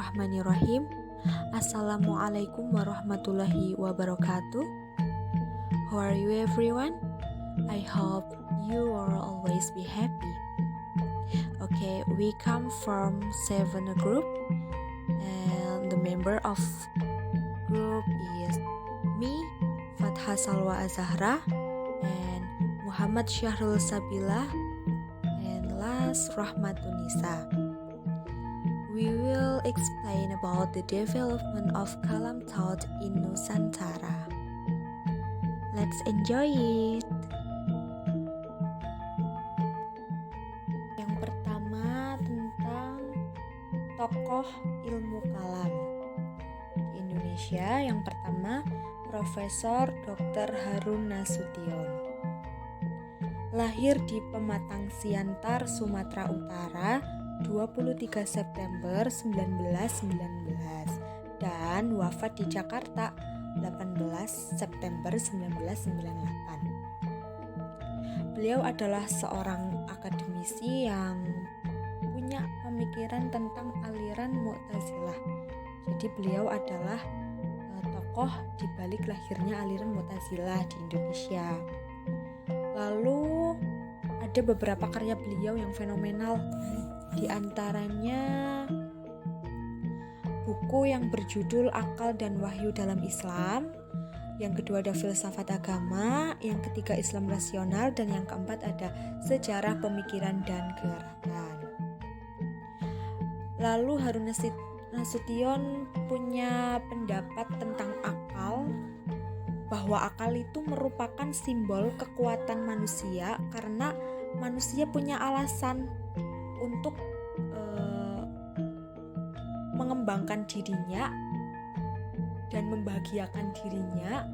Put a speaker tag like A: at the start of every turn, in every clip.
A: Bismillahirrahmanirrahim. Assalamualaikum warahmatullahi wabarakatuh. How are you everyone? I hope you are always be happy. Okay, we come from 7 group and the member of group is me, Fatha Salwa Azahra, and Muhammad Syahrul Sabila, and last Rahmatunisa. We will explain about the development of Kalam thought in Nusantara. Let's enjoy it. Yang pertama tentang tokoh ilmu kalam di Indonesia. Yang pertama Profesor Dr. Harun Nasution. Lahir di Pematang Siantar, Sumatera Utara 23 September 1919 dan wafat di Jakarta 18 September 1998. Beliau adalah seorang akademisi yang punya pemikiran tentang aliran Mu'tazilah. Jadi beliau adalah tokoh di balik lahirnya aliran Mu'tazilah di Indonesia. Lalu ada beberapa karya beliau yang fenomenal. Di antaranya buku yang berjudul Akal dan Wahyu dalam Islam, yang kedua ada Filsafat Agama, yang ketiga Islam Rasional, dan yang keempat ada Sejarah Pemikiran dan Gerakan. Lalu Harun Nasution punya pendapat tentang akal, bahwa akal itu merupakan simbol kekuatan manusia karena manusia punya alasan untuk mengembangkan dirinya dan membahagiakan dirinya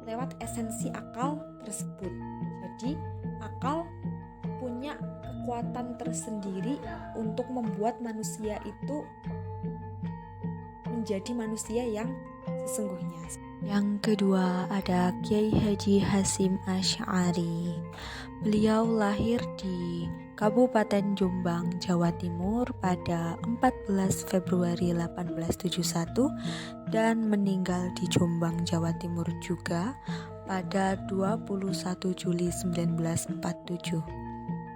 A: lewat esensi akal tersebut. Jadi akal punya kekuatan tersendiri untuk membuat manusia itu menjadi manusia yang sesungguhnya. Yang kedua ada Kiai Haji Hasyim Asy'ari. Beliau lahir di Kabupaten Jombang, Jawa Timur pada 14 Februari 1871 dan meninggal di Jombang, Jawa Timur juga pada 21 Juli 1947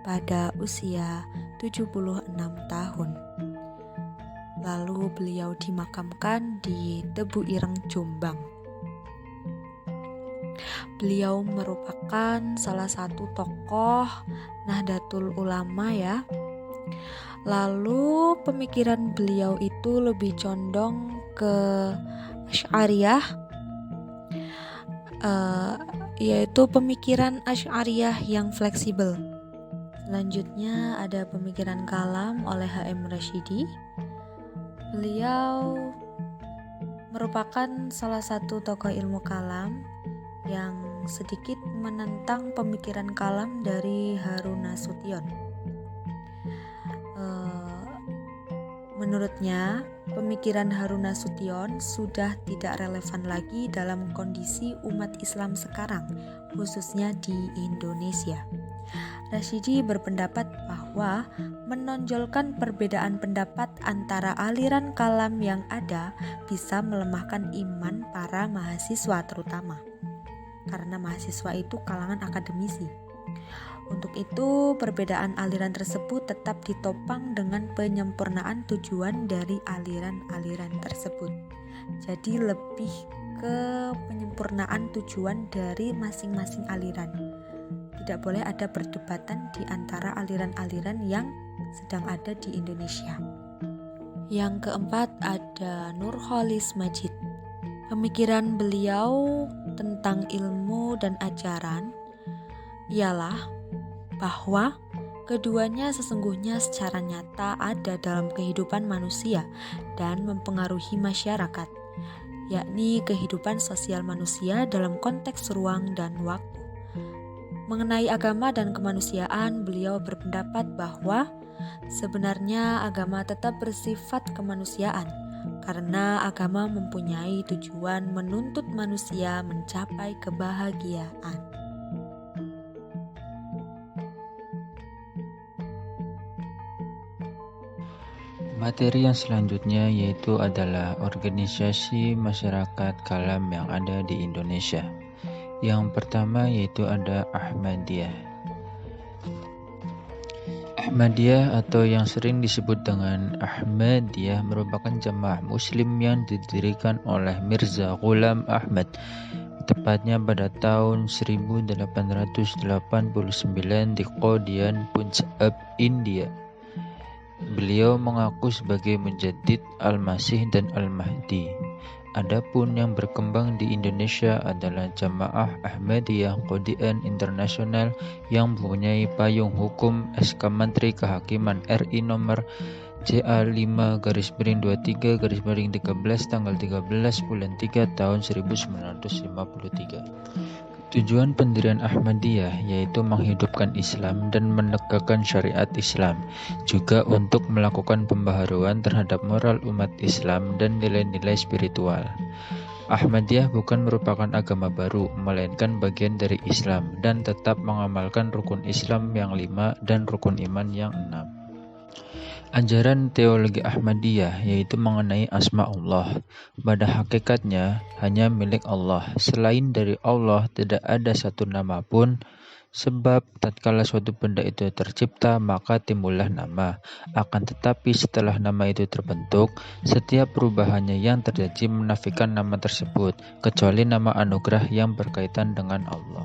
A: pada usia 76 tahun. Lalu beliau dimakamkan di Tebu Ireng, Jombang. Beliau merupakan salah satu tokoh Nahdlatul Ulama ya. Lalu pemikiran beliau itu lebih condong ke Asy'ariyah, yaitu pemikiran Asy'ariyah yang fleksibel. Selanjutnya ada pemikiran kalam oleh H.M. Rashidi. Beliau merupakan salah satu tokoh ilmu kalam yang sedikit menentang pemikiran kalam dari Harun Nasution. Menurutnya, pemikiran Harun Nasution sudah tidak relevan lagi dalam kondisi umat Islam sekarang, khususnya di Indonesia. Rashidi berpendapat bahwa menonjolkan perbedaan pendapat antara aliran kalam yang ada bisa melemahkan iman para mahasiswa terutama, karena mahasiswa itu kalangan akademisi. Untuk itu, perbedaan aliran tersebut tetap ditopang dengan penyempurnaan tujuan dari aliran-aliran tersebut. Jadi lebih ke penyempurnaan tujuan dari masing-masing aliran. Tidak boleh ada perdebatan di antara aliran-aliran yang sedang ada di Indonesia. Yang keempat ada Nurcholish Madjid. Pemikiran beliau tentang ilmu dan ajaran ialah bahwa keduanya sesungguhnya secara nyata ada dalam kehidupan manusia dan mempengaruhi masyarakat, yakni kehidupan sosial manusia dalam konteks ruang dan waktu. Mengenai agama dan kemanusiaan, beliau berpendapat bahwa sebenarnya agama tetap bersifat kemanusiaan, karena agama mempunyai tujuan menuntut manusia mencapai kebahagiaan.
B: Materi yang selanjutnya yaitu adalah organisasi masyarakat kalam yang ada di Indonesia. Yang pertama yaitu ada Ahmadiyah. Ahmadiyah atau yang sering disebut dengan Ahmadiyah merupakan jamaah muslim yang didirikan oleh Mirza Ghulam Ahmad tepatnya pada tahun 1889 di Qadian, Punjab, India. Beliau mengaku sebagai Mujaddid Al-Masih dan Al-Mahdi. Adapun yang berkembang di Indonesia adalah Jamaah Ahmadiyah Qadian Internasional yang mempunyai payung hukum SK Menteri Kehakiman RI nomor CA5-23-13 tanggal 13 bulan 3 tahun 1953. Tujuan pendirian Ahmadiyah yaitu menghidupkan Islam dan menegakkan syariat Islam, juga untuk melakukan pembaharuan terhadap moral umat Islam dan nilai-nilai spiritual. Ahmadiyah bukan merupakan agama baru, melainkan bagian dari Islam dan tetap mengamalkan rukun Islam yang 5 dan rukun iman yang 6. Ajaran teologi Ahmadiyah yaitu mengenai asma Allah. Pada hakikatnya hanya milik Allah. Selain dari Allah tidak ada satu nama pun, sebab tatkala suatu benda itu tercipta maka timbullah nama. Akan tetapi setelah nama itu terbentuk, setiap perubahannya yang terjadi menafikan nama tersebut, kecuali nama anugerah yang berkaitan dengan Allah.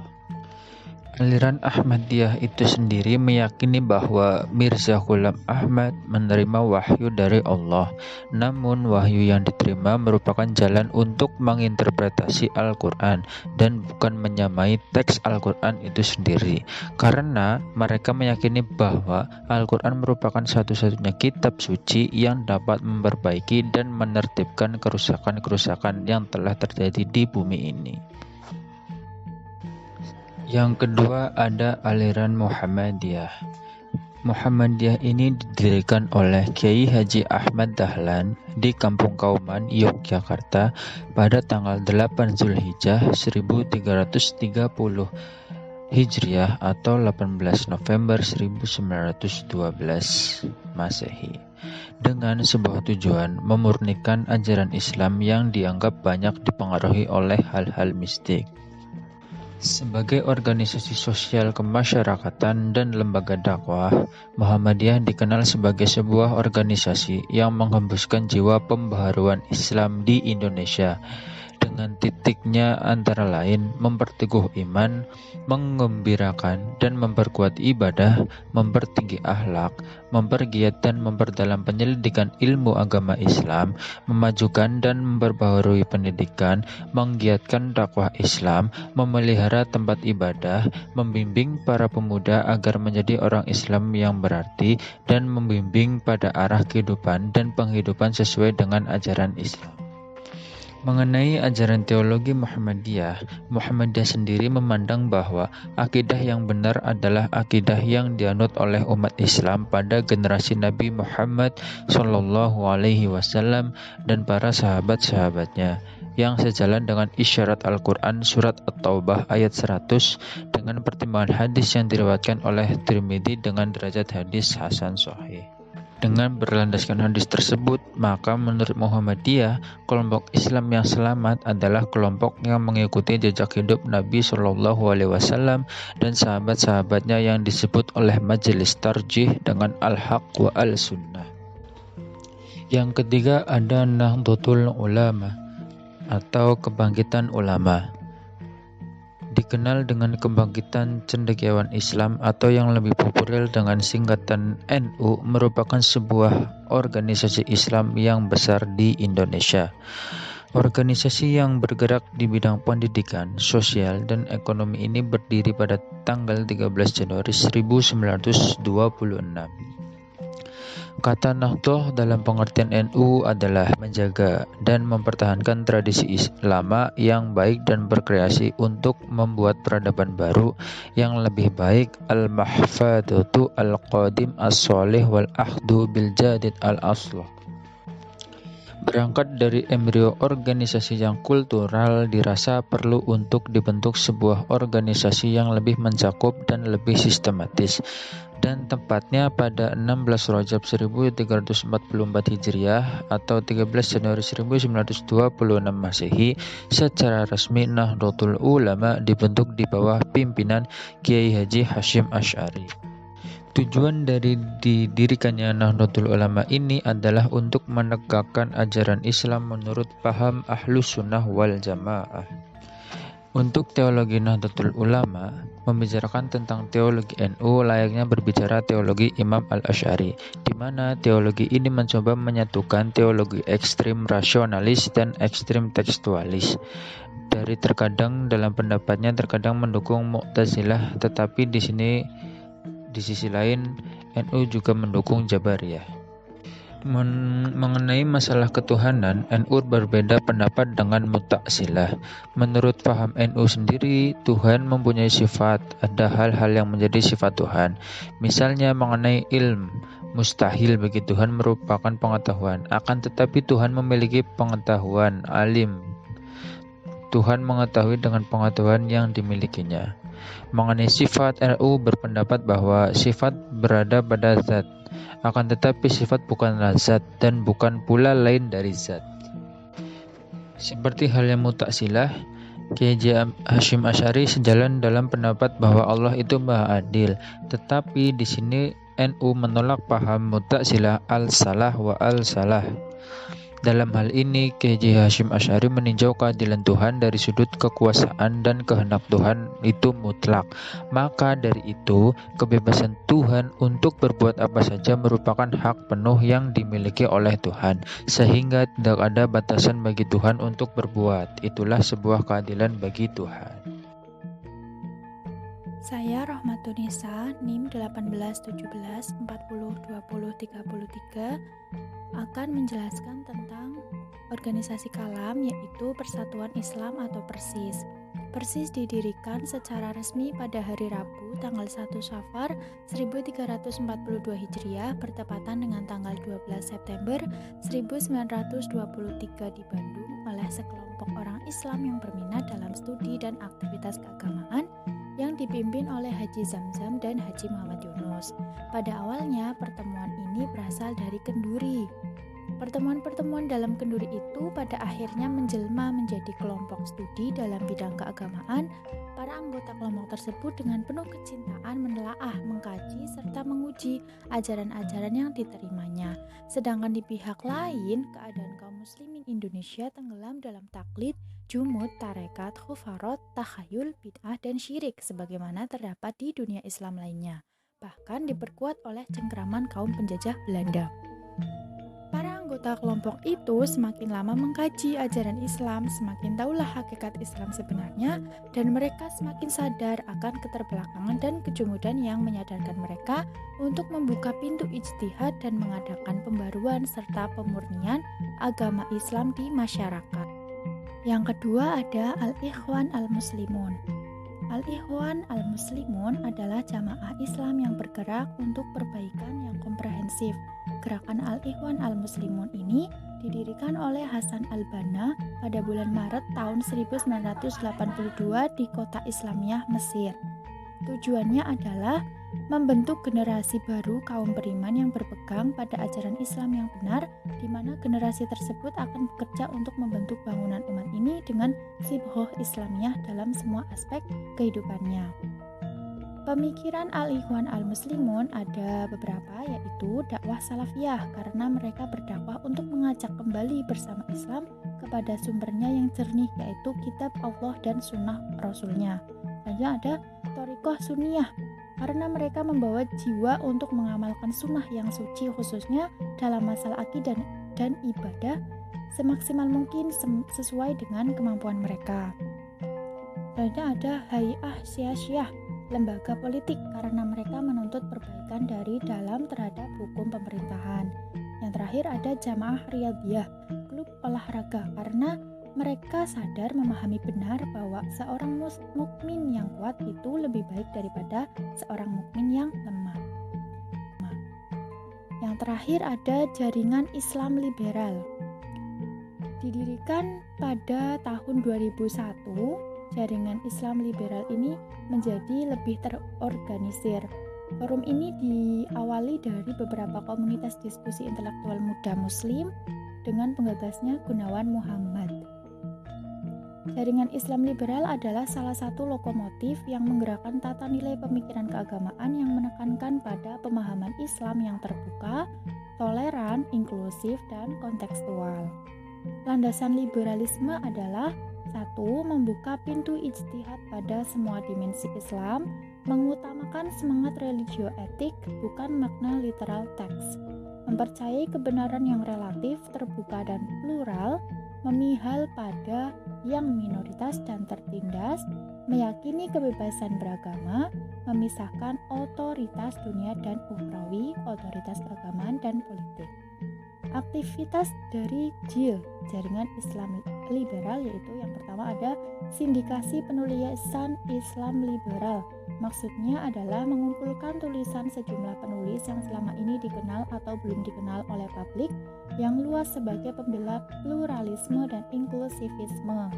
B: Aliran Ahmadiyah itu sendiri meyakini bahwa Mirza Ghulam Ahmad menerima wahyu dari Allah. Namun wahyu yang diterima merupakan jalan untuk menginterpretasi Al-Quran dan bukan menyamai teks Al-Quran itu sendiri. Karena mereka meyakini bahwa Al-Quran merupakan satu-satunya kitab suci yang dapat memperbaiki dan menertibkan kerusakan-kerusakan yang telah terjadi di bumi ini. Yang kedua ada aliran Muhammadiyah. Muhammadiyah ini didirikan oleh Kiai Haji Ahmad Dahlan di Kampung Kauman, Yogyakarta pada tanggal 8 Zulhijjah 1330 Hijriah atau 18 November 1912 Masehi, dengan sebuah tujuan memurnikan ajaran Islam yang dianggap banyak dipengaruhi oleh hal-hal mistik. Sebagai organisasi sosial kemasyarakatan dan lembaga dakwah, Muhammadiyah dikenal sebagai sebuah organisasi yang menghembuskan jiwa pembaharuan Islam di Indonesia, dengan titiknya antara lain memperteguh iman, menggembirakan dan memperkuat ibadah, mempertinggi akhlak, mempergiat dan memperdalam penyelidikan ilmu agama Islam, memajukan dan memperbaharui pendidikan, menggiatkan dakwah Islam, memelihara tempat ibadah, membimbing para pemuda agar menjadi orang Islam yang berarti, dan membimbing pada arah kehidupan dan penghidupan sesuai dengan ajaran Islam. Mengenai ajaran teologi Muhammadiyah, Muhammadiyah sendiri memandang bahwa akidah yang benar adalah akidah yang dianut oleh umat Islam pada generasi Nabi Muhammad SAW dan para sahabat-sahabatnya, yang sejalan dengan isyarat Al-Quran surat At-Taubah ayat 100 dengan pertimbangan hadis yang diriwayatkan oleh Tirmidzi dengan derajat hadis hasan sahih. Dengan berlandaskan hadis tersebut, maka menurut Muhammadiyah, kelompok Islam yang selamat adalah kelompok yang mengikuti jejak hidup Nabi SAW dan sahabat-sahabatnya yang disebut oleh Majelis Tarjih dengan Al-Haq wa Al-Sunnah. Yang ketiga ada Nahdlatul Ulama atau kebangkitan ulama. Dikenal dengan kebangkitan cendekiawan Islam atau yang lebih populer dengan singkatan NU, merupakan sebuah organisasi Islam yang besar di Indonesia. Organisasi yang bergerak di bidang pendidikan, sosial, dan ekonomi ini berdiri pada tanggal 13 Januari 1926. Kata Nahdlatul dalam pengertian NU adalah menjaga dan mempertahankan tradisi lama yang baik dan berkreasi untuk membuat peradaban baru yang lebih baik, al-mahfadatu al-qadim as-solih wal-ahdu bil-jadid al-aslah. Berangkat dari embrio organisasi yang kultural, dirasa perlu untuk dibentuk sebuah organisasi yang lebih mencakup dan lebih sistematis. dan tepatnya pada 16 Rajab 1344 Hijriah atau 13 Januari 1926 Masehi, secara resmi Nahdlatul Ulama dibentuk di bawah pimpinan Kiai Haji Hasyim Asy'ari. Tujuan dari didirikannya Nahdlatul Ulama ini adalah untuk menegakkan ajaran Islam menurut paham Ahlus Sunnah wal Jamaah. Untuk teologi Nahdlatul Ulama membicarakan tentang teologi NU layaknya berbicara teologi Imam Al-Asy'ari, di mana teologi ini mencoba menyatukan teologi ekstrim rasionalis dan ekstrim tekstualis. Dari terkadang dalam pendapatnya terkadang mendukung Mu'tazilah, tetapi di sisi lain NU juga mendukung Jabariyah. Mengenai masalah ketuhanan, NU berbeda pendapat dengan Mu'tazilah. Menurut paham NU sendiri, Tuhan mempunyai sifat, ada hal-hal yang menjadi sifat Tuhan. Misalnya mengenai ilmu, mustahil bagi Tuhan merupakan pengetahuan, akan tetapi Tuhan memiliki pengetahuan, alim. Tuhan mengetahui dengan pengetahuan yang dimilikinya. Mengenai sifat, NU berpendapat bahwa sifat berada pada zat, akan tetapi sifat bukanlah zat dan bukan pula lain dari zat. Seperti halnya Mu'tazilah, Kiai Hasyim Asy'ari sejalan dalam pendapat bahwa Allah itu Maha Adil, tetapi di sini NU menolak paham Mu'tazilah al-salah wa al-salah. Dalam hal ini, Kiai Hasyim Asy'ari meninjau keadilan Tuhan dari sudut kekuasaan dan kehendak Tuhan itu mutlak. Maka dari itu, kebebasan Tuhan untuk berbuat apa saja merupakan hak penuh yang dimiliki oleh Tuhan, sehingga tidak ada batasan bagi Tuhan untuk berbuat. Itulah sebuah keadilan bagi Tuhan.
C: Saya Rohmatunisa, NIM 1817402033 akan menjelaskan tentang organisasi Kalam, yaitu Persatuan Islam atau Persis. Persis didirikan secara resmi pada hari Rabu tanggal 1 Syafar 1342 Hijriah bertepatan dengan tanggal 12 September 1923 di Bandung oleh sekelompok orang Islam yang berminat dalam studi dan aktivitas keagamaan yang dipimpin oleh Haji Zamzam dan Haji Muhammad Yunus. Pada awalnya, pertemuan ini berasal dari Kenduri. Pertemuan-pertemuan dalam Kenduri itu pada akhirnya menjelma menjadi kelompok studi dalam bidang keagamaan. Para anggota kelompok tersebut dengan penuh kecintaan menelaah, mengkaji, serta menguji ajaran-ajaran yang diterimanya. Sedangkan di pihak lain, keadaan kaum muslimin Indonesia tenggelam dalam taklid, jumud, tarekat, khufarot, takhayul, bid'ah, dan syirik sebagaimana terdapat di dunia Islam lainnya, bahkan diperkuat oleh cengkraman kaum penjajah Belanda. Para anggota kelompok itu semakin lama mengkaji ajaran Islam, semakin tahulah hakikat Islam sebenarnya, dan mereka semakin sadar akan keterbelakangan dan kejumudan yang menyadarkan mereka untuk membuka pintu ijtihad dan mengadakan pembaruan serta pemurnian agama Islam di masyarakat. Yang kedua ada Al-Ikhwan Al-Muslimun. Al-Ikhwan Al-Muslimun adalah jamaah Islam yang bergerak untuk perbaikan yang komprehensif. Gerakan Al-Ikhwan Al-Muslimun ini didirikan oleh Hasan Al-Banna pada bulan Maret tahun 1982 di kota Islamiyah Mesir. Tujuannya adalah membentuk generasi baru kaum beriman yang berpegang pada ajaran Islam yang benar, di mana generasi tersebut akan bekerja untuk membentuk bangunan umat ini dengan sibghoh Islamiyah dalam semua aspek kehidupannya. Pemikiran Al-Ikhwan Al-Muslimun ada beberapa, yaitu dakwah salafiyah, karena mereka berdakwah untuk mengajak kembali bersama Islam kepada sumbernya yang jernih, yaitu kitab Allah dan sunnah Rasulnya. Selanjutnya ada thariqah sunniyah, karena mereka membawa jiwa untuk mengamalkan sunnah yang suci, khususnya dalam masalah akidah dan ibadah semaksimal mungkin sesuai dengan kemampuan mereka. Selanjutnya ada hay'ah syiah, lembaga politik, karena mereka menuntut perbaikan dari dalam terhadap hukum pemerintahan. Yang terakhir ada jamaah riyadhiyah, klub olahraga, karena mereka sadar memahami benar bahwa seorang mukmin yang kuat itu lebih baik daripada seorang mukmin yang lemah. Yang terakhir ada jaringan Islam liberal. Didirikan pada tahun 2001, jaringan Islam liberal ini menjadi lebih terorganisir. Forum ini diawali dari beberapa komunitas diskusi intelektual muda Muslim dengan penggagasnya Gunawan Muhammad. Jaringan Islam liberal adalah salah satu lokomotif yang menggerakkan tata nilai pemikiran keagamaan yang menekankan pada pemahaman Islam yang terbuka, toleran, inklusif, dan kontekstual. Landasan liberalisme adalah 1. Membuka pintu ijtihad pada semua dimensi Islam, mengutamakan semangat religio-etik, bukan makna literal teks, mempercayai kebenaran yang relatif, terbuka, dan plural, memihal pada yang minoritas dan tertindas, meyakini kebebasan beragama, memisahkan otoritas dunia dan ukhrawi, otoritas keagamaan dan politik. Aktivitas dari JIL, Jaringan Islam Liberal, yaitu yang pertama ada Sindikasi Penulisan Islam Liberal. Maksudnya adalah mengumpulkan tulisan sejumlah penulis yang selama ini dikenal atau belum dikenal oleh publik yang luas sebagai pembela pluralisme dan inklusivisme.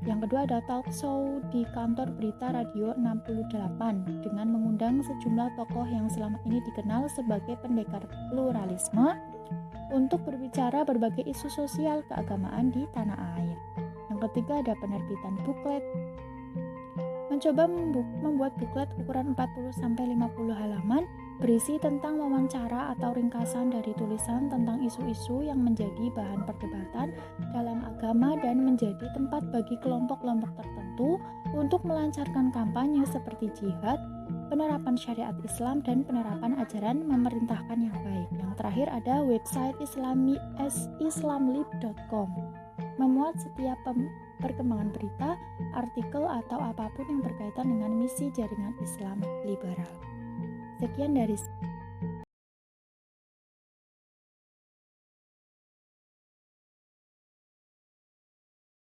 C: Yang kedua ada talk show di kantor berita Radio 68 dengan mengundang sejumlah tokoh yang selama ini dikenal sebagai pendekar pluralisme untuk berbicara berbagai isu sosial keagamaan di tanah air. Yang ketiga ada penerbitan buklet. Mencoba membuat buklet ukuran 40-50 halaman berisi tentang wawancara atau ringkasan dari tulisan tentang isu-isu yang menjadi bahan perdebatan dalam agama dan menjadi tempat bagi kelompok-kelompok tertentu untuk melancarkan kampanye seperti jihad, penerapan syariat Islam, dan penerapan ajaran memerintahkan yang baik. Yang terakhir ada website islamlib.com, memuat setiap perkembangan berita, artikel, atau apapun yang berkaitan dengan misi jaringan Islam liberal. Sekian dari